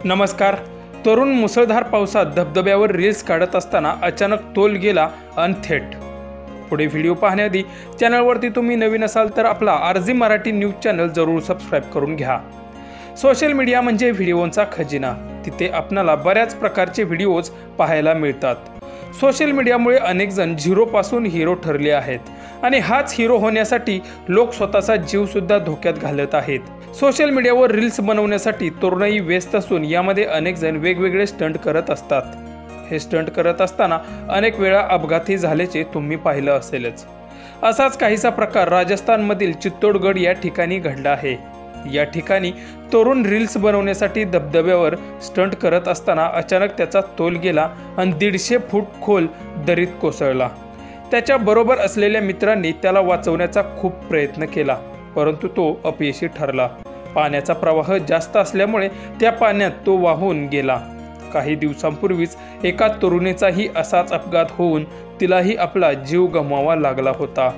नमस्कार. तरुण मुसळधार पावसात धबधब्यावर रील्स काढत असताना अचानक तोल गेला अनथेट. पुढे व्हिडिओ पाहण्याआधी चॅनलवरती तुम्ही नवीन असाल तर आपला आरजी मराठी न्यूज चॅनल जरूर सबस्क्राईब करून घ्या. सोशल मीडिया म्हणजे व्हिडिओंचा खजिना. तिथे आपल्याला बऱ्याच प्रकारचे व्हिडिओज पाहायला मिळतात. सोशल मीडियामुळे अनेक जण झिरोपासून हिरो ठरले आहेत आणि हाच हिरो होण्यासाठी लोक स्वतःचा जीव सुद्धा धोक्यात घालत आहेत. सोशल मीडियावर रील्स बनवण्यासाठी तरुणाई व्यस्त असून यामध्ये अनेक जण वेगवेगळे स्टंट करत असतात. हे स्टंट करत असताना अनेक वेळा अपघातही झाल्याचे तुम्ही पाहिलं असेलच. असाच काहीसा प्रकार राजस्थानमधील चित्तोडगड या ठिकाणी घडला आहे. या ठिकाणी तरुण रील्स बनवण्यासाठी धबधब्यावर स्टंट करत असताना अचानक त्याचा तोल गेला आणि 150 फूट खोल दरीत कोसळला. त्याच्या बरोबर असलेल्या मित्रांनी त्याला वाचवण्याचा खूप प्रयत्न केला, परंतु तो अपयशी ठरला. पाण्याचा प्रवाह जास्त असल्यामुळे त्या पाण्यात तो वाहून गेला. काही दिवसांपूर्वीच एका तरुणीचाही असाच अपघात होऊन तिलाही आपला जीव गमवावा लागला होता.